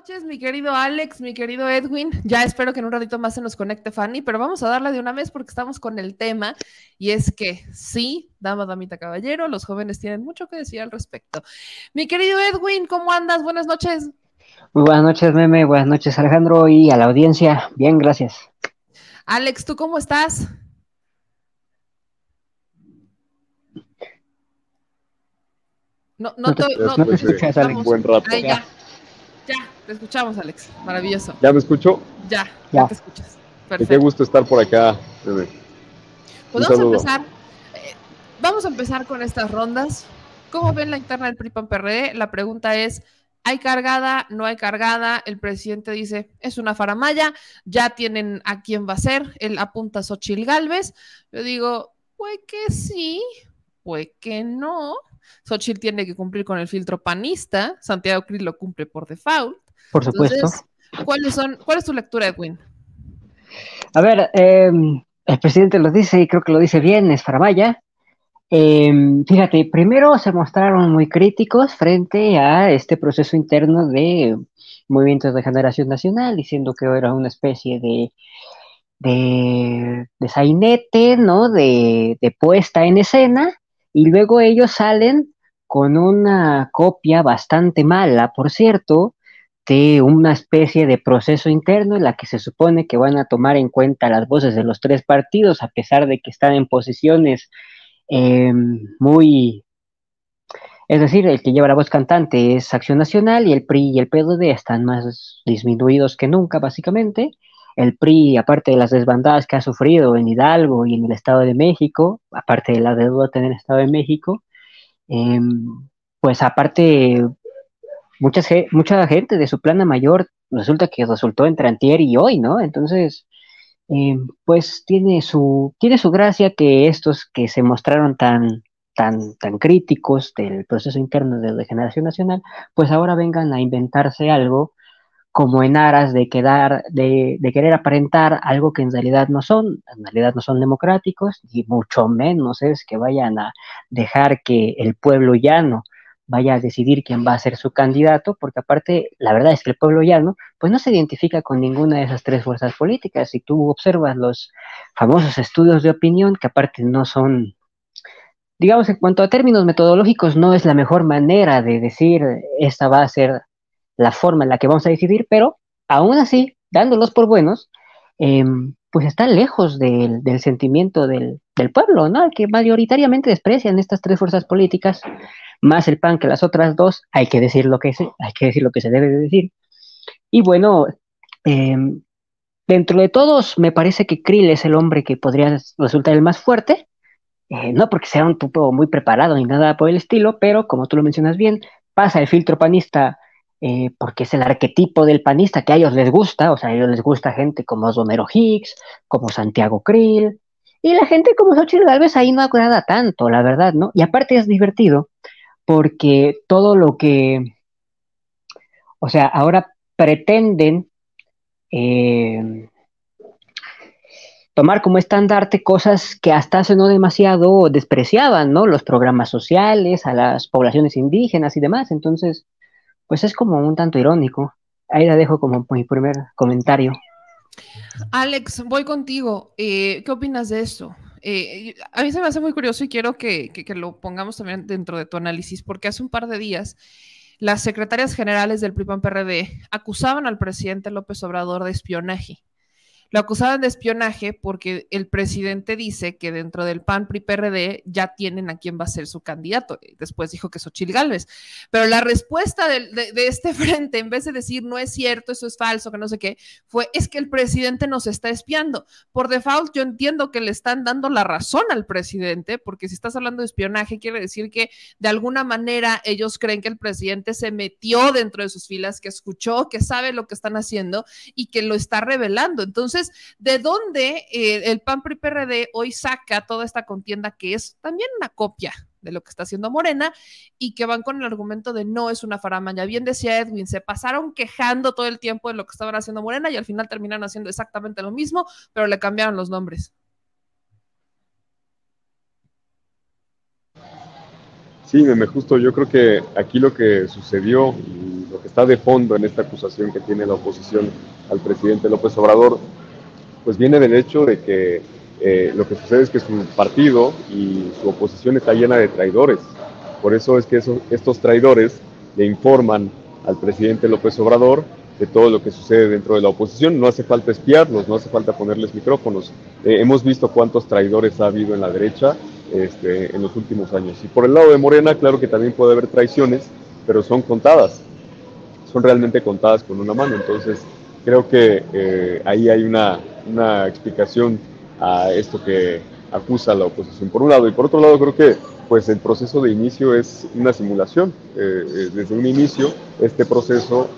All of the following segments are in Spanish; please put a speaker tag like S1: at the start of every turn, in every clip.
S1: Noches, mi querido Alex, mi querido Edwin. Ya espero que en un ratito más se nos conecte Fanny, pero vamos a darle de una vez porque estamos con el tema y es que sí, dama, damita, caballero, los jóvenes tienen mucho que decir al respecto. Mi querido Edwin, ¿cómo andas? Buenas noches.
S2: Muy buenas noches, Meme, buenas noches, Alejandro, y a la audiencia. Bien, gracias.
S1: Alex, ¿tú cómo estás? No,
S2: No
S1: no
S2: te,
S1: te, no,
S2: no te
S3: Después de
S2: escuchas,
S3: un
S2: Alex.
S1: estamos.
S3: buen rato.
S1: Ahí
S2: Ya,
S1: ya, ya, te escuchamos, Alex. Maravilloso.
S3: ¿Ya me escucho?
S1: Ya
S2: ya.
S1: te escuchas.
S3: Qué
S1: Perfecto.
S3: gusto estar por acá, bebé.
S1: Pues
S3: Un
S1: vamos a
S3: saludo.
S1: empezar. Vamos a empezar con estas rondas. ¿Cómo ven la interna del PRI-PAN-PRD? La pregunta es, ¿hay cargada? ¿No hay cargada? El presidente dice, es una faramalla, ya tienen a quién va a ser, él apunta a Xochitl Gálvez. Yo digo, pues que sí, pues que no. Xochitl tiene que cumplir con el filtro panista, Santiago Krill lo cumple por default.
S2: Por supuesto.
S1: Entonces, ¿cuál es tu lectura, Edwin?
S2: A ver, el presidente lo dice y creo que lo dice bien, es Faramaya. Fíjate, primero se mostraron muy críticos frente a este proceso interno de movimientos de generación nacional, diciendo que era una especie de sainete, ¿no? De puesta en escena, y luego ellos salen con una copia bastante mala, por cierto, de una especie de proceso interno en la que se supone que van a tomar en cuenta las voces de los tres partidos, a pesar de que están en posiciones eh, muy... Es decir, el que lleva la voz cantante es Acción Nacional y el PRI y el PDD están más disminuidos que nunca, básicamente. El PRI, aparte de las desbandadas que ha sufrido en Hidalgo y en el Estado de México, aparte de la deuda en el Estado de México, eh, pues aparte, mucha gente de su plana mayor resulta que resultó entre antier y hoy, ¿no? Entonces, pues tiene su gracia que estos que se mostraron tan críticos del proceso interno de regeneración nacional, pues ahora vengan a inventarse algo como en aras de querer aparentar algo que en realidad no son democráticos, y mucho menos es que vayan a dejar que el pueblo llano vaya a decidir quién va a ser su candidato, porque aparte, la verdad es que el pueblo llano, pues no se identifica con ninguna de esas tres fuerzas políticas. Si tú observas los famosos estudios de opinión, que aparte no son, digamos, en cuanto a términos metodológicos, no es la mejor manera de decir esta va a ser la forma en la que vamos a decidir, pero aún así, dándolos por buenos, pues está lejos del sentimiento del pueblo, ¿no? Que mayoritariamente desprecian estas tres fuerzas políticas, más el PAN que las otras dos, hay que decir lo que se debe de decir. Y bueno, eh, dentro de todos, me parece que Krill es el hombre que podría resultar el más fuerte, no porque sea un tipo muy preparado ni nada por el estilo, pero como tú lo mencionas bien, pasa el filtro panista porque es el arquetipo del panista que a ellos les gusta, o sea, a ellos les gusta gente como Romero Hicks, como Santiago Krill, y la gente como Xochitl Gálvez ahí no agrada tanto, la verdad, ¿no? Y aparte es divertido porque todo lo que, o sea, ahora pretenden eh, tomar como estandarte cosas que hasta hace no demasiado despreciaban, ¿no? Los programas sociales, a las poblaciones indígenas y demás. Entonces, pues es como un tanto irónico. Ahí la dejo como mi primer comentario.
S1: Alex, voy contigo. ¿Qué opinas de esto? A mí se me hace muy curioso y quiero que lo pongamos también dentro de tu análisis, porque hace un par de días las secretarias generales del PRI-PAN-PRD acusaban al presidente López Obrador de espionaje. Lo acusaban de espionaje porque el presidente dice que dentro del PAN, PRI, PRD ya tienen a quién va a ser su candidato. Después dijo que Xochitl Gálvez. Pero la respuesta de este frente, en vez de decir no es cierto, eso es falso, que no sé qué, fue es que el presidente nos está espiando. Por default, yo entiendo que le están dando la razón al presidente, porque si estás hablando de espionaje, quiere decir que de alguna manera ellos creen que el presidente se metió dentro de sus filas, que escuchó, que sabe lo que están haciendo y que lo está revelando. Entonces, ¿de dónde el PAN-PRI-PRD hoy saca toda esta contienda que es también una copia de lo que está haciendo Morena y que van con el argumento de no es una faramaya? Bien decía Edwin, se pasaron quejando todo el tiempo de lo que estaban haciendo Morena y al final terminaron haciendo exactamente lo mismo, pero le cambiaron los nombres.
S3: Sí, Meme, justo yo creo que aquí lo que sucedió y lo que está de fondo en esta acusación que tiene la oposición al presidente López Obrador, pues viene del hecho de que lo que sucede es que su partido y su oposición está llena de traidores. Por eso es que estos traidores le informan al presidente López Obrador de todo lo que sucede dentro de la oposición. No hace falta espiarlos, no hace falta ponerles micrófonos. Hemos visto cuántos traidores ha habido en la derecha en los últimos años. Y por el lado de Morena, claro que también puede haber traiciones, pero son contadas, son realmente contadas con una mano. Entonces, creo que ahí hay una explicación a esto que acusa la oposición por un lado. Y por otro lado, creo que pues el proceso de inicio es una simulación. Desde un inicio, este proceso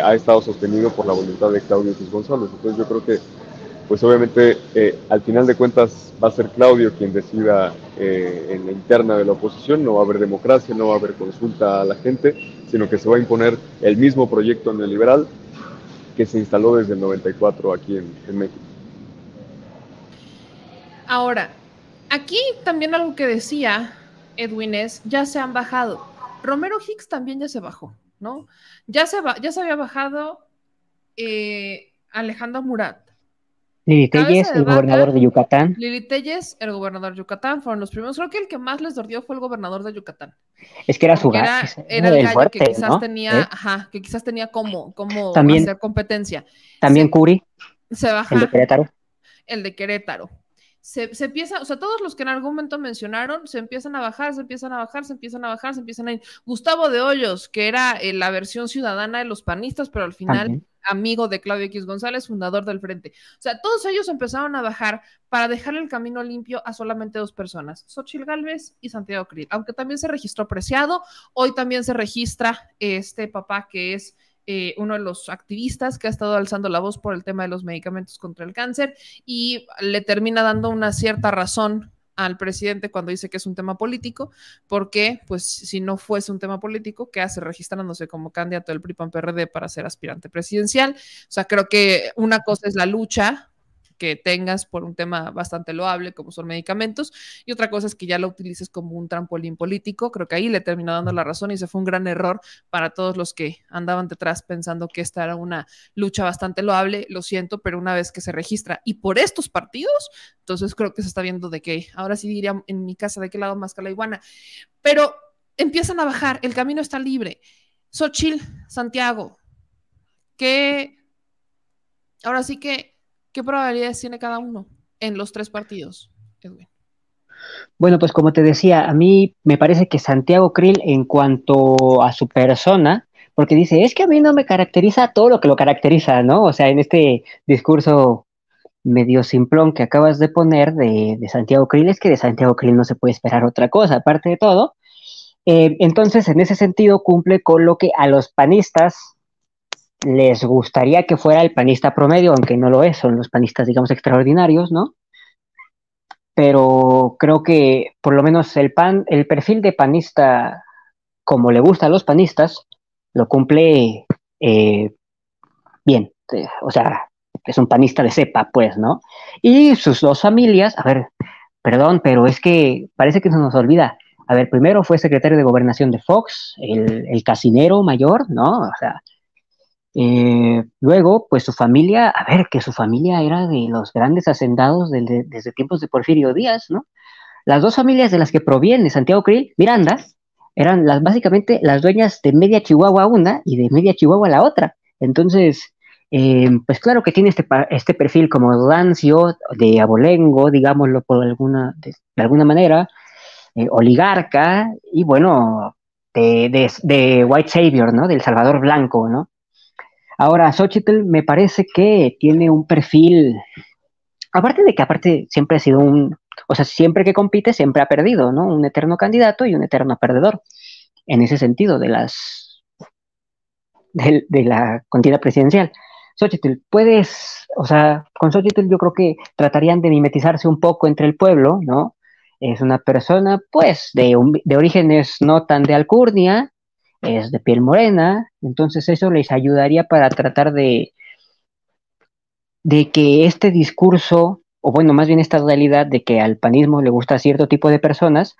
S3: ha estado sostenido por la voluntad de Claudio X González. Entonces, yo creo que pues obviamente al final de cuentas va a ser Claudio quien decida en la interna de la oposición. No va a haber democracia, no va a haber consulta a la gente, sino que se va a imponer el mismo proyecto neoliberal que se instaló desde el 94 aquí en México.
S1: Ahora, aquí también algo que decía Edwin es, ya se han bajado. Romero Hicks también ya se bajó, ¿no? Ya se había bajado Alejandro Murat.
S2: Lili Telles, el gobernador de Yucatán.
S1: Lili Telles, el gobernador de Yucatán, fueron los primeros. Creo que el que más les dolió fue el gobernador de Yucatán.
S2: Es que era su gallo.
S1: Era el gallo fuerte, que quizás ¿no? tenía, que quizás tenía como también, hacer competencia.
S2: También Curi.
S1: Se baja.
S2: El de Querétaro.
S1: El de Querétaro. Se empieza, o sea, todos los que en algún momento mencionaron, se empiezan a bajar, se empiezan a ir. Gustavo de Hoyos, que era la versión ciudadana de los panistas, pero al final también amigo de Claudio X González, fundador del Frente. O sea, todos ellos empezaron a bajar para dejar el camino limpio a solamente dos personas, Xóchitl Gálvez y Santiago Krill, aunque también se registró Preciado, hoy también se registra este papá que es uno de los activistas que ha estado alzando la voz por el tema de los medicamentos contra el cáncer y le termina dando una cierta razón al presidente cuando dice que es un tema político, porque pues si no fuese un tema político, ¿qué hace registrándose como candidato del PRI-PAN-PRD para ser aspirante presidencial? O sea, creo que una cosa es la lucha que tengas por un tema bastante loable como son medicamentos y otra cosa es que ya lo utilices como un trampolín político. Creo que ahí le terminó dando la razón y se fue un gran error para todos los que andaban detrás pensando que esta era una lucha bastante loable. Lo siento, pero una vez que se registra y por estos partidos, entonces creo que se está viendo de que ahora sí diría en mi casa de qué lado más que la iguana, pero empiezan a bajar, el camino está libre. Xóchitl, Santiago, que ahora sí que ¿qué probabilidades tiene cada uno en los tres partidos, Edwin?
S2: Bueno, pues como te decía, a mí me parece que Santiago Krill, en cuanto a su persona, porque dice, es que a mí no me caracteriza todo lo que lo caracteriza, ¿no? O sea, en este discurso medio simplón que acabas de poner de Santiago Krill, es que de Santiago Krill no se puede esperar otra cosa, aparte de todo. Entonces, en ese sentido, cumple con lo que a los panistas les gustaría que fuera el panista promedio, aunque no lo es, son los panistas, digamos, extraordinarios, ¿no? Pero creo que por lo menos el perfil de panista, como le gusta a los panistas, lo cumple bien. O sea, es un panista de cepa, pues, ¿no? Y sus dos familias, a ver, perdón, pero es que parece que se nos olvida. A ver, primero fue secretario de Gobernación de Fox, el casinero mayor, ¿no? O sea, luego, pues su familia, a ver, que su familia era de los grandes hacendados desde tiempos de Porfirio Díaz, ¿no? Las dos familias de las que proviene Santiago Krill, Miranda, eran básicamente las dueñas de media Chihuahua una y de media Chihuahua la otra. Entonces, pues claro que tiene este perfil como rancio, de abolengo, digámoslo de alguna manera, oligarca y bueno, de White Savior, ¿no? Del Salvador Blanco, ¿no? Ahora, Xóchitl me parece que tiene un perfil, aparte siempre ha sido o sea, siempre que compite siempre ha perdido, ¿no? Un eterno candidato y un eterno perdedor, en ese sentido de la contienda presidencial. Xóchitl, o sea, con Xóchitl yo creo que tratarían de mimetizarse un poco entre el pueblo, ¿no? Es una persona, pues, de orígenes no tan de alcurnia, es de piel morena, entonces eso les ayudaría para tratar de que este discurso, o bueno, más bien esta realidad de que al panismo le gusta cierto tipo de personas,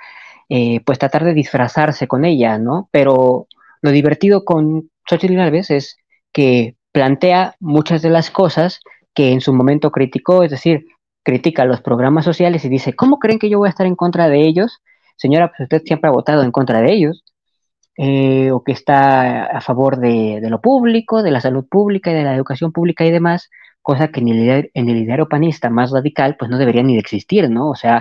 S2: pues tratar de disfrazarse con ella, ¿no? Pero lo divertido con Xochitl Gálvez es que plantea muchas de las cosas que en su momento criticó, es decir, critica los programas sociales y dice, ¿cómo creen que yo voy a estar en contra de ellos? Señora, pues usted siempre ha votado en contra de ellos, o que está a favor de lo público, de la salud pública y de la educación pública y demás, cosa que en el ideario panista más radical, pues no debería ni de existir, ¿no? O sea,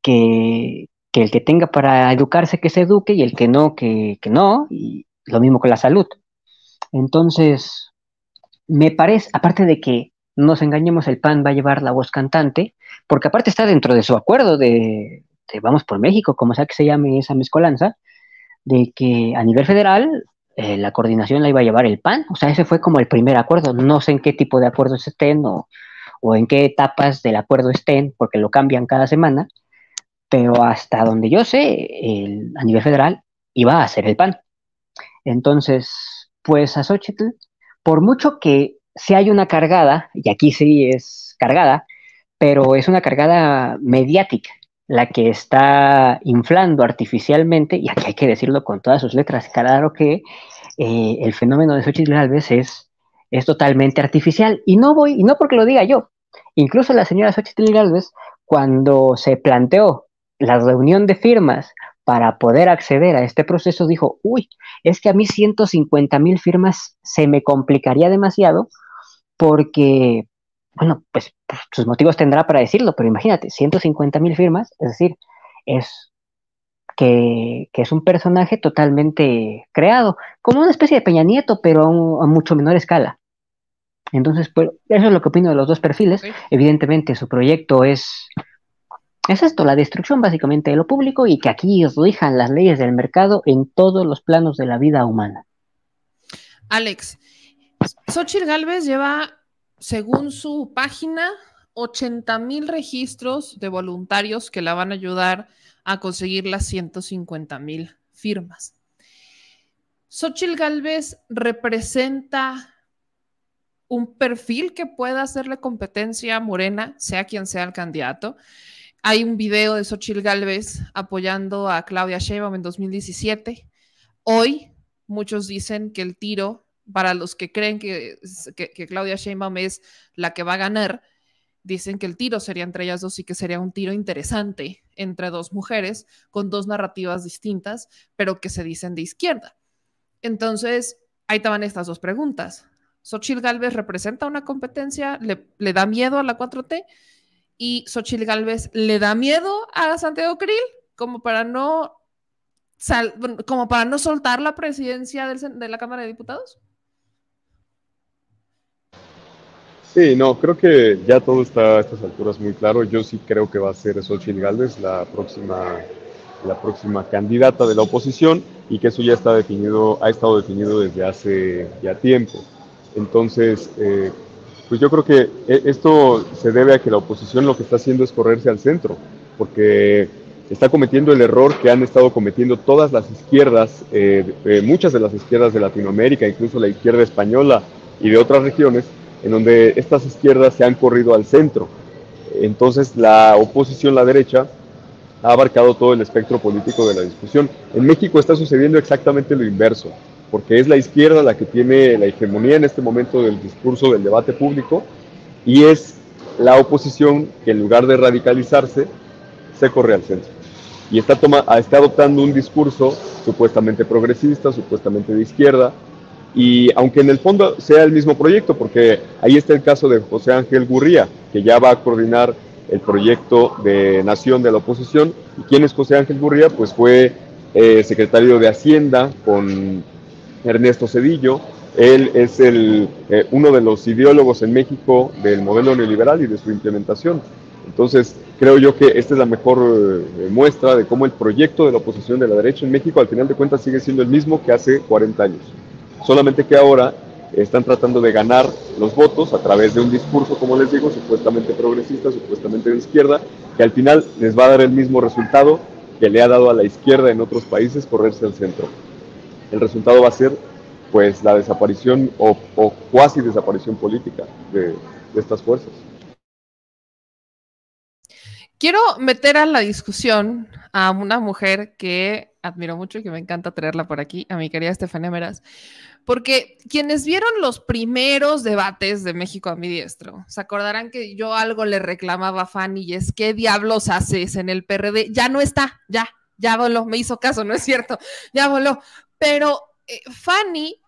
S2: que el que tenga para educarse, que se eduque, y el que no, que no, y lo mismo con la salud. Entonces, me parece, aparte de que no nos engañemos, el PAN va a llevar la voz cantante, porque aparte está dentro de su acuerdo de Vamos por México, como sea que se llame esa mezcolanza, de que a nivel federal la coordinación la iba a llevar el PAN, o sea, ese fue como el primer acuerdo, no sé en qué tipo de acuerdos estén o en qué etapas del acuerdo estén, porque lo cambian cada semana, pero hasta donde yo sé, a nivel federal iba a ser el PAN. Entonces, pues a Xochitl, por mucho que si hay una cargada, y aquí sí es cargada, pero es una cargada mediática, la que está inflando artificialmente, y aquí hay que decirlo con todas sus letras, claro que el fenómeno de Xochitl Gálvez es totalmente artificial, y no porque lo diga yo, incluso la señora Xochitl Gálvez, cuando se planteó la reunión de firmas para poder acceder a este proceso, dijo, uy, es que a mí 150,000 firmas se me complicaría demasiado porque, bueno, pues sus motivos tendrá para decirlo, pero imagínate, 150,000 firmas, es decir, es que es un personaje totalmente creado, como una especie de Peña Nieto, pero a mucho menor escala. Entonces, pues, eso es lo que opino de los dos perfiles.
S1: Ok.
S2: Evidentemente, su proyecto es esto, la destrucción básicamente de lo público y que aquí rijan las leyes del mercado en todos los planos de la vida humana.
S1: Alex, Xochitl Gálvez lleva, según su página, 80,000 registros de voluntarios que la van a ayudar a conseguir las 150,000 firmas. Xochitl Gálvez representa un perfil que pueda hacerle competencia a Morena, sea quien sea el candidato. Hay un video de Xochitl Gálvez apoyando a Claudia Sheinbaum en 2017. Hoy muchos dicen que el tiro, para los que creen que Claudia Sheinbaum es la que va a ganar, dicen que el tiro sería entre ellas dos y que sería un tiro interesante entre dos mujeres con dos narrativas distintas, pero que se dicen de izquierda. Entonces, ahí estaban estas dos preguntas. ¿Xochitl Gálvez representa una competencia? ¿Le da miedo a la 4T? ¿Y Xochitl Gálvez le da miedo a Santiago Krill como para no soltar la presidencia de la Cámara de Diputados?
S3: Sí, no, creo que ya todo está a estas alturas muy claro. Yo sí creo que va a ser Xochitl Gálvez la próxima candidata de la oposición y que eso ya está definido, ha estado definido desde hace ya tiempo. Entonces, pues yo creo que esto se debe a que la oposición lo que está haciendo es correrse al centro, porque está cometiendo el error que han estado cometiendo todas las izquierdas, muchas de las izquierdas de Latinoamérica, incluso la izquierda española y de otras regiones, en donde estas izquierdas se han corrido al centro. Entonces la oposición, la derecha, ha abarcado todo el espectro político de la discusión. En México está sucediendo exactamente lo inverso, porque es la izquierda la que tiene la hegemonía en este momento del discurso, del debate público, y es la oposición que en lugar de radicalizarse, se corre al centro. Y está adoptando un discurso supuestamente progresista, supuestamente de izquierda, y aunque en el fondo sea el mismo proyecto, porque ahí está el caso de José Ángel Gurría, que ya va a coordinar el proyecto de nación de la oposición. ¿Y quién es José Ángel Gurría? Pues fue secretario de Hacienda con Ernesto Zedillo. Él es uno de los ideólogos en México del modelo neoliberal y de su implementación. Entonces, creo yo que esta es la mejor muestra de cómo el proyecto de la oposición de la derecha en México, al final de cuentas, sigue siendo el mismo que hace 40 años. Solamente que ahora están tratando de ganar los votos a través de un discurso, como les digo, supuestamente progresista, supuestamente de izquierda, que al final les va a dar el mismo resultado que le ha dado a la izquierda en otros países, correrse al centro. El resultado va a ser pues la desaparición o cuasi desaparición política de estas fuerzas.
S1: Quiero meter a la discusión a una mujer que admiro mucho y que me encanta traerla por aquí, a mi querida Estefanía Meraz, porque quienes vieron los primeros debates de México Ambidiestro se acordarán que yo algo le reclamaba a Fanny y es ¿qué diablos haces en el PRD? Ya no está, ya voló, me hizo caso, no es cierto, ya voló. Pero Fanny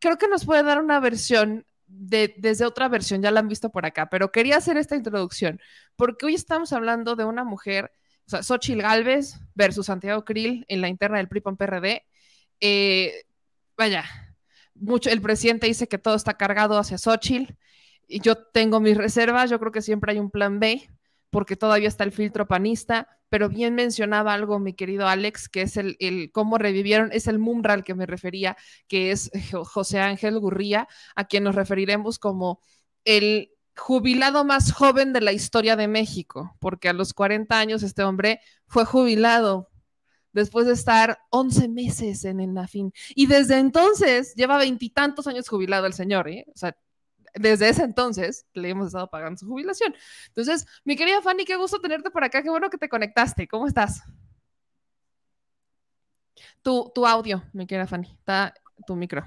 S1: creo que nos puede dar una versión desde otra versión, ya la han visto por acá, pero quería hacer esta introducción, porque hoy estamos hablando de una mujer, o sea, Xóchitl Gálvez versus Santiago Krill en la interna del PRI-PAN-PRD. Vaya, el presidente dice que todo está cargado hacia Xóchitl, y yo tengo mis reservas, yo creo que siempre hay un plan B, porque todavía está el filtro panista, pero bien mencionaba algo mi querido Alex, que es el cómo revivieron, es el MUMRA al que me refería, que es José Ángel Gurría, a quien nos referiremos como el jubilado más joven de la historia de México, porque a los 40 años este hombre fue jubilado después de estar 11 meses en el NAFIN, y desde entonces lleva 20 y tantos años jubilado el señor, o sea, desde ese entonces le hemos estado pagando su jubilación. Entonces, mi querida Fanny, qué gusto tenerte por acá, qué bueno que te conectaste. ¿Cómo estás? Tu audio, mi querida Fanny, está tu micro.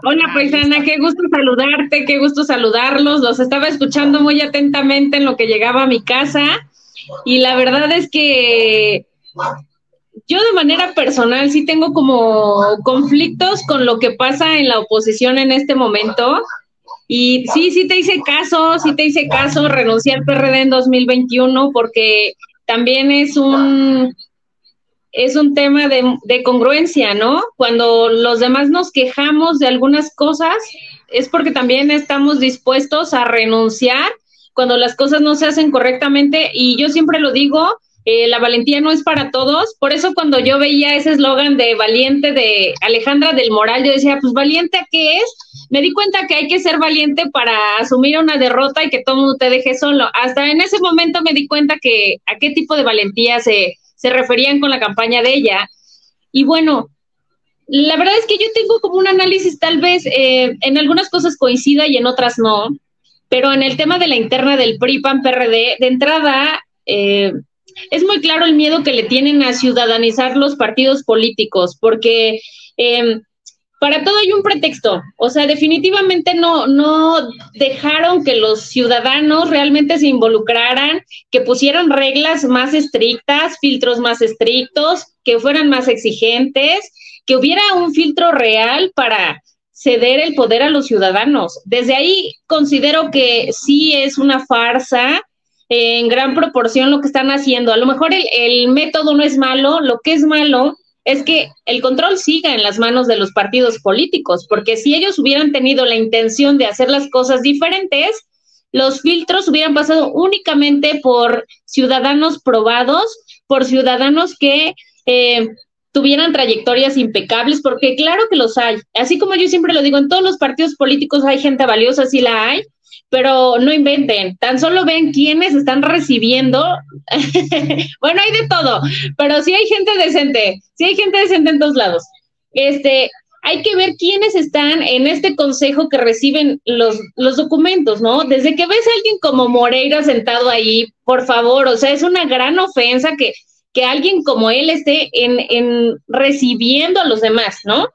S4: Hola, paisana, qué gusto saludarte, qué gusto saludarlos. Los estaba escuchando muy atentamente en lo que llegaba a mi casa y la verdad es que yo de manera personal sí tengo como conflictos con lo que pasa en la oposición en este momento. Y sí te hice caso, renuncié al PRD en 2021 porque también es un tema de congruencia, ¿no? Cuando los demás nos quejamos de algunas cosas, es porque también estamos dispuestos a renunciar cuando las cosas no se hacen correctamente, y yo siempre lo digo, la valentía no es para todos. Por eso cuando yo veía ese eslogan de valiente de Alejandra del Moral, yo decía, pues valiente ¿a qué es? Me di cuenta que hay que ser valiente para asumir una derrota y que todo el mundo te deje solo. Hasta en ese momento me di cuenta que a qué tipo de valentía se referían con la campaña de ella. Y bueno, la verdad es que yo tengo como un análisis, tal vez en algunas cosas coincida y en otras no, pero en el tema de la interna del PRI-PAN-PRD, de entrada, es muy claro el miedo que le tienen a ciudadanizar los partidos políticos, porque para todo hay un pretexto. O sea, definitivamente no dejaron que los ciudadanos realmente se involucraran, que pusieran reglas más estrictas, filtros más estrictos, que fueran más exigentes, que hubiera un filtro real para ceder el poder a los ciudadanos. Desde ahí considero que sí es una farsa en gran proporción lo que están haciendo. A lo mejor el método no es malo, lo que es malo es que el control siga en las manos de los partidos políticos, porque si ellos hubieran tenido la intención de hacer las cosas diferentes, los filtros hubieran pasado únicamente por ciudadanos probados, por ciudadanos que tuvieran trayectorias impecables, porque claro que los hay. Así como yo siempre lo digo, en todos los partidos políticos hay gente valiosa, sí la hay, pero no inventen, tan solo ven quiénes están recibiendo. Bueno, hay de todo, pero sí hay gente decente en todos lados. Hay que ver quiénes están en este consejo que reciben los documentos, ¿no? Desde que ves a alguien como Moreira sentado ahí, por favor, o sea, es una gran ofensa que alguien como él esté en recibiendo a los demás, ¿no?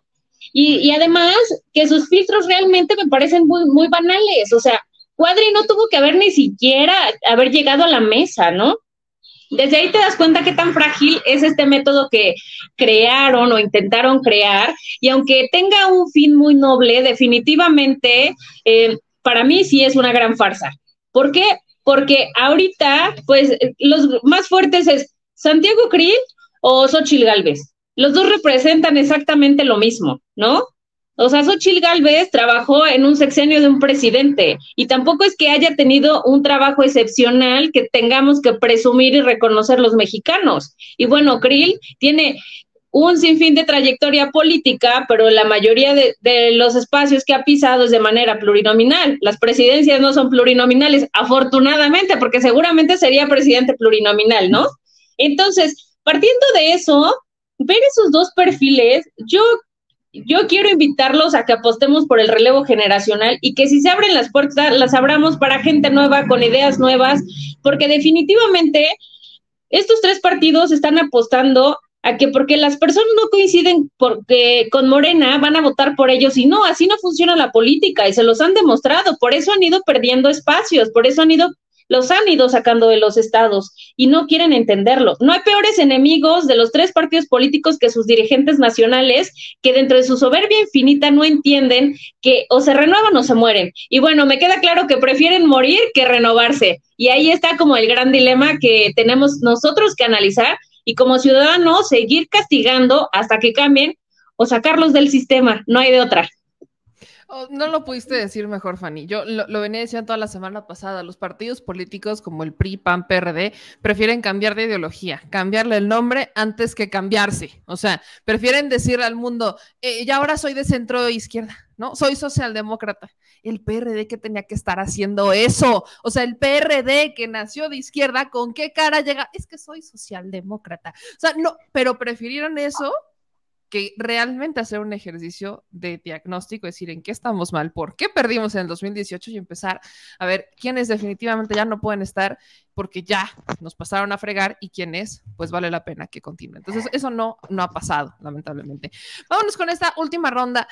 S4: Y además que sus filtros realmente me parecen muy, muy banales. O sea, Cuadri no tuvo que haber ni siquiera haber llegado a la mesa, ¿no? Desde ahí te das cuenta qué tan frágil es este método que crearon o intentaron crear, y aunque tenga un fin muy noble, definitivamente para mí sí es una gran farsa. ¿Por qué? Porque ahorita, pues, los más fuertes es Santiago Krill o Xóchitl Gálvez. Los dos representan exactamente lo mismo, ¿no? O sea, Xóchitl Gálvez trabajó en un sexenio de un presidente y tampoco es que haya tenido un trabajo excepcional que tengamos que presumir y reconocer los mexicanos. Y bueno, Krill tiene un sinfín de trayectoria política, pero la mayoría de los espacios que ha pisado es de manera plurinominal. Las presidencias no son plurinominales, afortunadamente, porque seguramente sería presidente plurinominal, ¿no? Entonces, partiendo de eso, ver esos dos perfiles, yo yo quiero invitarlos a que apostemos por el relevo generacional y que si se abren las puertas, las abramos para gente nueva, con ideas nuevas, porque definitivamente estos tres partidos están apostando a que porque las personas no coinciden porque con Morena van a votar por ellos, y no, así no funciona la política y se los han demostrado, por eso han ido perdiendo espacios, por eso los han ido sacando de los estados y no quieren entenderlo. No hay peores enemigos de los tres partidos políticos que sus dirigentes nacionales, que dentro de su soberbia infinita no entienden que o se renuevan o se mueren. Y bueno, me queda claro que prefieren morir que renovarse. Y ahí está como el gran dilema que tenemos nosotros que analizar y como ciudadanos seguir castigando hasta que cambien o sacarlos del sistema. No hay de otra.
S1: Oh, no lo pudiste decir mejor, Fanny. Yo lo venía diciendo toda la semana pasada. Los partidos políticos como el PRI, PAN, PRD prefieren cambiar de ideología, cambiarle el nombre antes que cambiarse. O sea, prefieren decirle al mundo, ya ahora soy de centro izquierda, ¿no? Soy socialdemócrata. El PRD que tenía que estar haciendo eso. O sea, el PRD que nació de izquierda, ¿con qué cara llega? Es que soy socialdemócrata. O sea, no, pero prefirieron eso que realmente hacer un ejercicio de diagnóstico, decir en qué estamos mal, por qué perdimos en el 2018 y empezar a ver quiénes definitivamente ya no pueden estar porque ya nos pasaron a fregar y quiénes, pues vale la pena que continúen. Entonces, eso no ha pasado, lamentablemente. Vámonos con esta última ronda.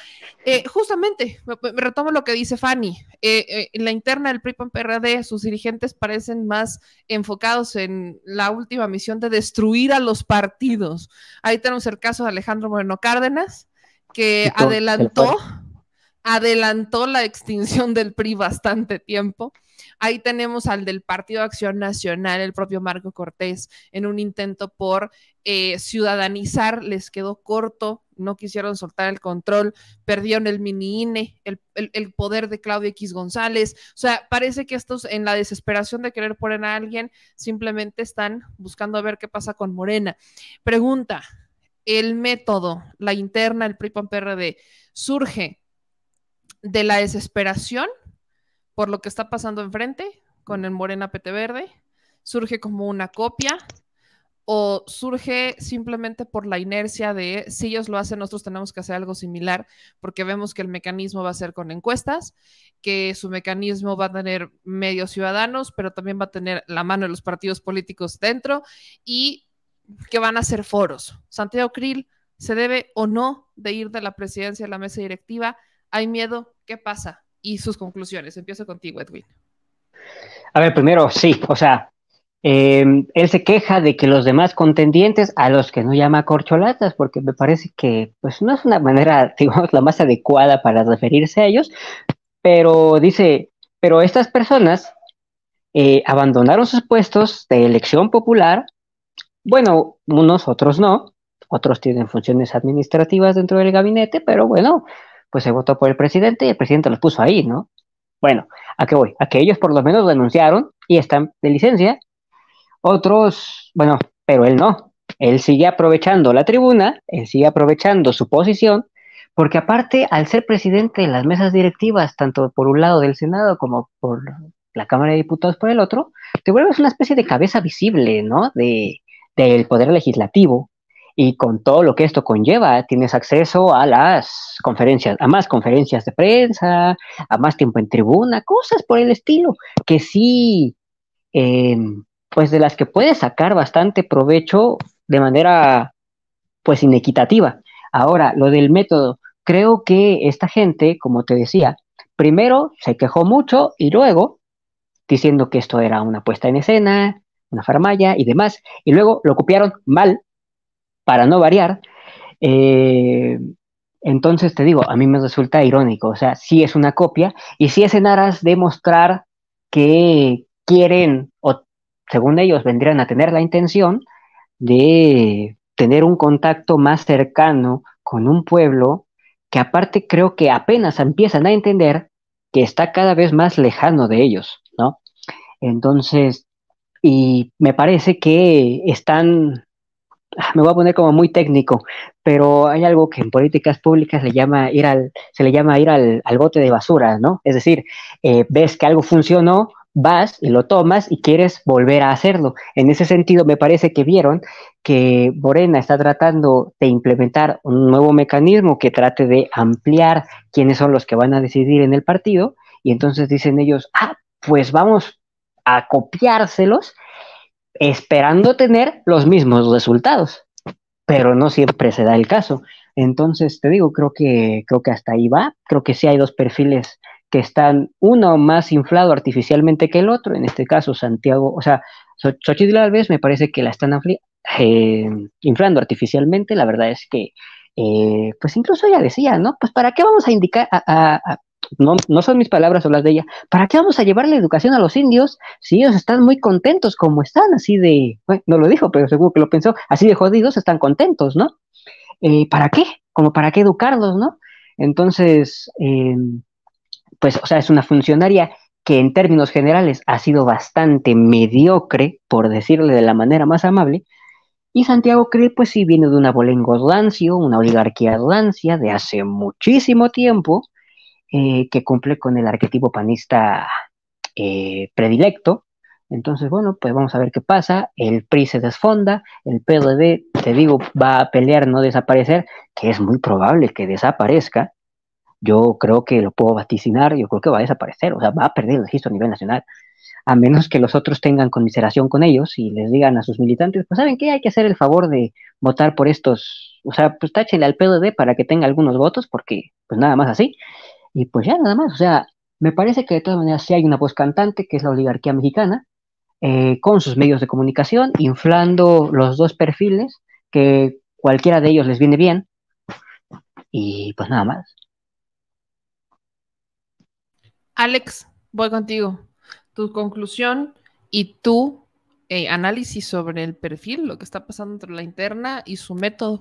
S1: Justamente, me retomo lo que dice Fanny. En la interna del PRI-PAN-PRD, sus dirigentes parecen más enfocados en la última misión de destruir a los partidos. Ahí tenemos el caso de Alejandro Moreno Cárdenas, que adelantó la extinción del PRI bastante tiempo. Ahí tenemos al del Partido Acción Nacional, el propio Marco Cortés, en un intento por ciudadanizar, les quedó corto, no quisieron soltar el control, perdieron el mini INE, el poder de Claudio X González. O sea, parece que estos, en la desesperación de querer poner a alguien, simplemente están buscando ver qué pasa con Morena. Pregunta, ¿el método, la interna, el PRI-PAN-PRD, surge de la desesperación por lo que está pasando enfrente con el Morena PT Verde? ¿Surge como una copia? ¿O surge simplemente por la inercia de si ellos lo hacen, nosotros tenemos que hacer algo similar, porque vemos que el mecanismo va a ser con encuestas, que su mecanismo va a tener medios ciudadanos, pero también va a tener la mano de los partidos políticos dentro y que van a ser foros? Santiago Krill, ¿se debe o no de ir de la presidencia a la mesa directiva? ¿Hay miedo? ¿Qué pasa? Y sus conclusiones. Empiezo contigo, Edwin.
S2: A ver, primero, sí, o sea, él se queja de que los demás contendientes, a los que no llama corcholatas, porque me parece que pues no es una manera, digamos, la más adecuada para referirse a ellos, pero dice, pero estas personas abandonaron sus puestos de elección popular. Bueno, unos, otros no, otros tienen funciones administrativas dentro del gabinete, pero bueno, pues se votó por el presidente y el presidente los puso ahí, ¿no? Bueno, ¿a qué voy? A que ellos por lo menos denunciaron y están de licencia. Otros, bueno, pero él no. Él sigue aprovechando la tribuna, él sigue aprovechando su posición, porque aparte, al ser presidente de las mesas directivas, tanto por un lado del Senado como por la Cámara de Diputados por el otro, te vuelves una especie de cabeza visible, ¿no? Del poder legislativo. Y con todo lo que esto conlleva, tienes acceso a las conferencias, a más conferencias de prensa, a más tiempo en tribuna, cosas por el estilo, que sí, pues de las que puedes sacar bastante provecho de manera, pues, inequitativa. Ahora, lo del método, creo que esta gente, como te decía, primero se quejó mucho y luego, diciendo que esto era una puesta en escena, una faramalla y demás, y luego lo copiaron mal, para no variar. Entonces te digo, a mí me resulta irónico, o sea, sí es una copia y sí es en aras de mostrar que quieren, o según ellos vendrían a tener la intención de tener un contacto más cercano con un pueblo que aparte creo que apenas empiezan a entender que está cada vez más lejano de ellos, ¿no? Entonces, y me parece que están, me voy a poner como muy técnico, pero hay algo que en políticas públicas se le llama ir al bote de basura, ¿no? Es decir, ves que algo funcionó, vas y lo tomas y quieres volver a hacerlo. En ese sentido, me parece que vieron que Morena está tratando de implementar un nuevo mecanismo que trate de ampliar quiénes son los que van a decidir en el partido, y entonces dicen ellos, pues vamos a copiárselos esperando tener los mismos resultados, pero no siempre se da el caso. Entonces, te digo, creo que hasta ahí va. Creo que sí hay dos perfiles que están, uno más inflado artificialmente que el otro, en este caso Santiago, o sea, Xochitl Gálvez me parece que la están inflando artificialmente. La verdad es que, pues incluso ella decía, ¿no? Pues ¿para qué vamos a indicar, no son mis palabras o las de ella, ¿para qué vamos a llevar la educación a los indios si ellos están muy contentos como están, así de, bueno, no lo dijo, pero seguro que lo pensó, así de jodidos, están contentos, ¿no? ¿Para qué? Como para qué educarlos, ¿no? Entonces, pues, o sea, es una funcionaria que en términos generales ha sido bastante mediocre, por decirle de la manera más amable, y Santiago Krill, pues sí, viene de un abolengo rancio, una oligarquía rancia de hace muchísimo tiempo, que cumple con el arquetipo panista predilecto. Entonces, bueno, pues vamos a ver qué pasa. El PRI se desfonda, el PRD, te digo, va a pelear no desaparecer, que es muy probable que desaparezca. Yo creo que lo puedo vaticinar, yo creo que va a desaparecer, o sea, va a perder el registro a nivel nacional, a menos que los otros tengan conmiseración con ellos y les digan a sus militantes, pues ¿saben qué? Hay que hacer el favor de votar por estos, o sea, pues táchenle al PRD para que tenga algunos votos, porque pues nada más así. Y pues ya nada más, o sea, me parece que de todas maneras sí hay una voz cantante, que es la oligarquía mexicana, con sus medios de comunicación, inflando los dos perfiles, que cualquiera de ellos les viene bien, y pues nada más.
S1: Alex, voy contigo. Tu conclusión y tu análisis sobre el perfil, lo que está pasando entre la interna y su método.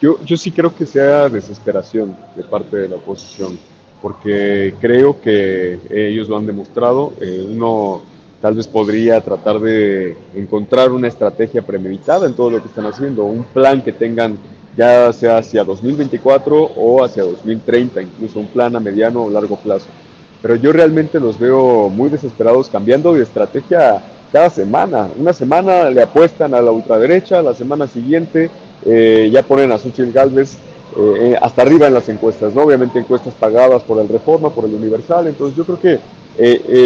S3: Yo sí creo que sea desesperación de parte de la oposición, porque creo que ellos lo han demostrado. Uno tal vez podría tratar de encontrar una estrategia premeditada en todo lo que están haciendo, un plan que tengan ya sea hacia 2024 o hacia 2030, incluso un plan a mediano o largo plazo. Pero yo realmente los veo muy desesperados, cambiando de estrategia cada semana. Una semana le apuestan a la ultraderecha, la semana siguiente ya ponen a Xochitl Gálvez hasta arriba en las encuestas, ¿no? Obviamente encuestas pagadas por el Reforma, por el Universal. Entonces yo creo que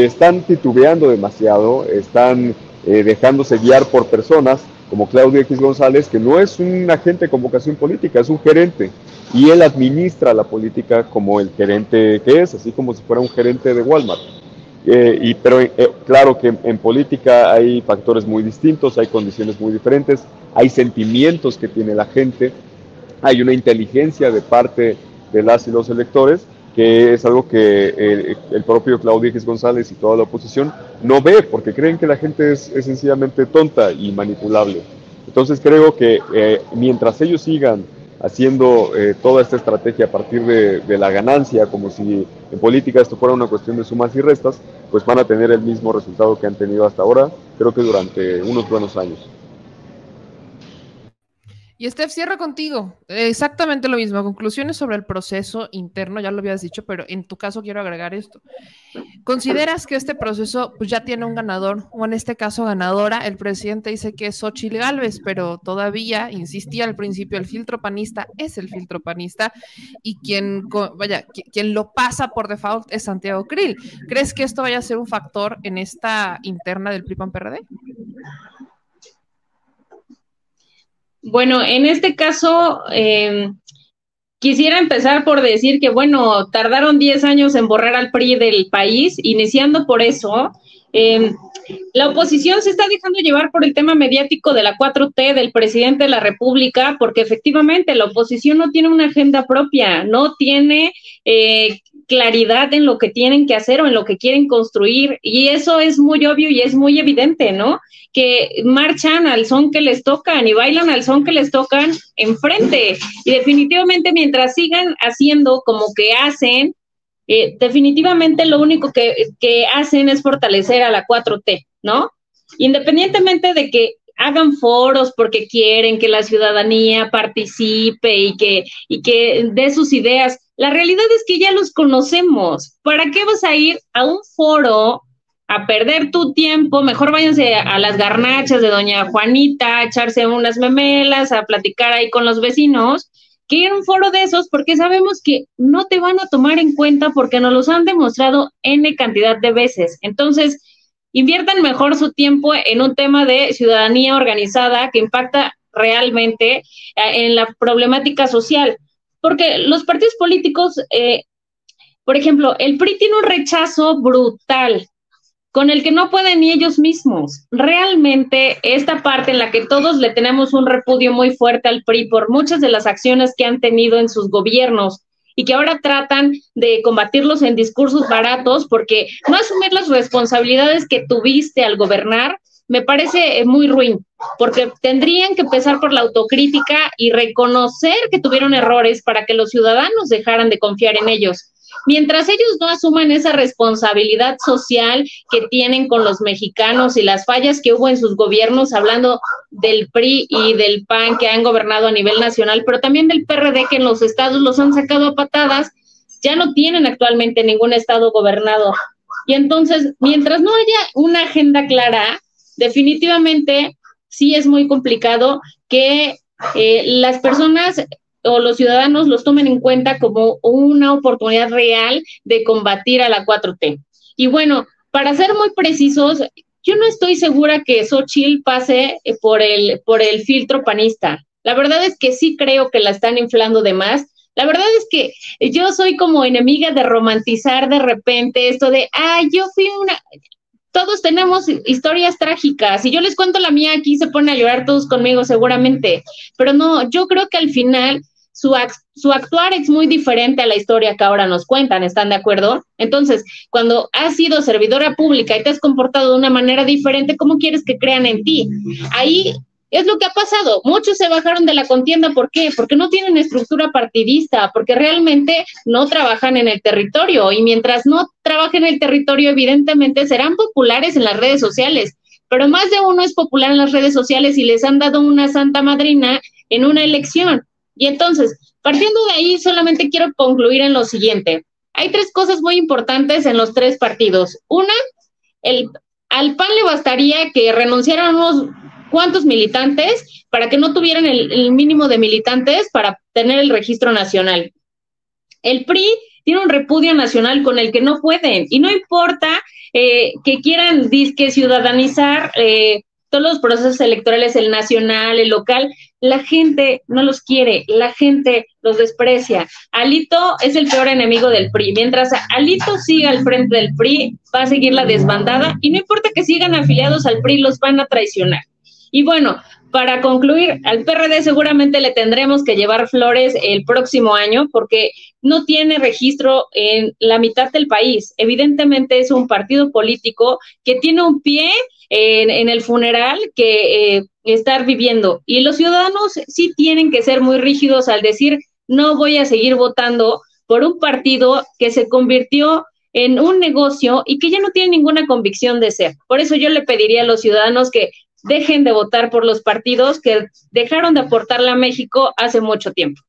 S3: están titubeando demasiado, están dejándose guiar por personas como Claudio X González, que no es un agente con vocación política, es un gerente, y él administra la política como el gerente que es, así como si fuera un gerente de Walmart. Pero claro que en política hay factores muy distintos, hay condiciones muy diferentes, hay sentimientos que tiene la gente, hay una inteligencia de parte de las y los electores, que es algo que el propio Claudio X González y toda la oposición no ve, porque creen que la gente es sencillamente tonta y manipulable. Entonces creo que mientras ellos sigan haciendo toda esta estrategia a partir de la ganancia, como si en política esto fuera una cuestión de sumas y restas, pues van a tener el mismo resultado que han tenido hasta ahora, creo que durante unos buenos años.
S1: Y Steph, cierra contigo. Exactamente lo mismo. Conclusiones sobre el proceso interno, ya lo habías dicho, pero en tu caso quiero agregar esto. ¿Consideras que este proceso pues, ya tiene un ganador, o en este caso ganadora? El presidente dice que es Xochitl Gálvez, pero todavía, insistía al principio, el filtro panista es el filtro panista, y quien lo pasa por default es Santiago Krill. ¿Crees que esto vaya a ser un factor en esta interna del PRI-PAN-PRD?
S4: Bueno, en este caso, quisiera empezar por decir que, bueno, tardaron 10 años en borrar al PRI del país, iniciando por eso. La oposición se está dejando llevar por el tema mediático de la 4T, del presidente de la República, porque efectivamente la oposición no tiene una agenda propia, no tiene claridad en lo que tienen que hacer o en lo que quieren construir, y eso es muy obvio y es muy evidente, ¿no? Que marchan al son que les tocan y bailan al son que les tocan enfrente, y definitivamente mientras sigan haciendo como que hacen, definitivamente lo único que hacen es fortalecer a la 4T, ¿no? Independientemente de que hagan foros porque quieren que la ciudadanía participe y que dé sus ideas. La realidad es que ya los conocemos. ¿Para qué vas a ir a un foro a perder tu tiempo? Mejor váyanse a las garnachas de doña Juanita, a echarse unas memelas, a platicar ahí con los vecinos, que ir a un foro de esos, porque sabemos que no te van a tomar en cuenta porque nos los han demostrado N cantidad de veces. Entonces, inviertan mejor su tiempo en un tema de ciudadanía organizada que impacta realmente en la problemática social. Porque los partidos políticos, por ejemplo, el PRI tiene un rechazo brutal con el que no pueden ni ellos mismos. Realmente esta parte en la que todos le tenemos un repudio muy fuerte al PRI por muchas de las acciones que han tenido en sus gobiernos y que ahora tratan de combatirlos en discursos baratos porque no asumir las responsabilidades que tuviste al gobernar, me parece muy ruin, porque tendrían que empezar por la autocrítica y reconocer que tuvieron errores para que los ciudadanos dejaran de confiar en ellos. Mientras ellos no asuman esa responsabilidad social que tienen con los mexicanos y las fallas que hubo en sus gobiernos, hablando del PRI y del PAN que han gobernado a nivel nacional, pero también del PRD que en los estados los han sacado a patadas, ya no tienen actualmente ningún estado gobernado. Y entonces, mientras no haya una agenda clara, definitivamente sí es muy complicado que las personas o los ciudadanos los tomen en cuenta como una oportunidad real de combatir a la 4T. Y bueno, para ser muy precisos, yo no estoy segura que Xóchitl pase por el filtro panista. La verdad es que sí creo que la están inflando de más. La verdad es que yo soy como enemiga de romantizar de repente esto de, yo fui una... Todos tenemos historias trágicas. Si yo les cuento la mía aquí, se ponen a llorar todos conmigo seguramente. Pero no, yo creo que al final su actuar es muy diferente a la historia que ahora nos cuentan, ¿están de acuerdo? Entonces, cuando has sido servidora pública y te has comportado de una manera diferente, ¿cómo quieres que crean en ti? Ahí es lo que ha pasado. Muchos se bajaron de la contienda. ¿Por qué? Porque no tienen estructura partidista, porque realmente no trabajan en el territorio. Y mientras no trabajen en el territorio, evidentemente serán populares en las redes sociales. Pero más de uno es popular en las redes sociales y les han dado una santa madrina en una elección. Y entonces, partiendo de ahí, solamente quiero concluir en lo siguiente. Hay 3 cosas muy importantes en los 3 partidos. Una, al PAN le bastaría que renunciaran unos cuantos militantes para que no tuvieran el mínimo de militantes para tener el registro nacional. El PRI tiene un repudio nacional con el que no pueden, y no importa que quieran disque ciudadanizar todos los procesos electorales, el nacional, el local, la gente no los quiere, la gente los desprecia. Alito es el peor enemigo del PRI. Mientras Alito siga al frente del PRI, va a seguir la desbandada, y no importa que sigan afiliados al PRI, los van a traicionar. Y bueno, para concluir, al PRD seguramente le tendremos que llevar flores el próximo año porque no tiene registro en la mitad del país. Evidentemente es un partido político que tiene un pie en el funeral que estar viviendo. Y los ciudadanos sí tienen que ser muy rígidos al decir, no voy a seguir votando por un partido que se convirtió en un negocio y que ya no tiene ninguna convicción de ser. Por eso yo le pediría a los ciudadanos que dejen de votar por los partidos que dejaron de aportarle a México hace mucho tiempo.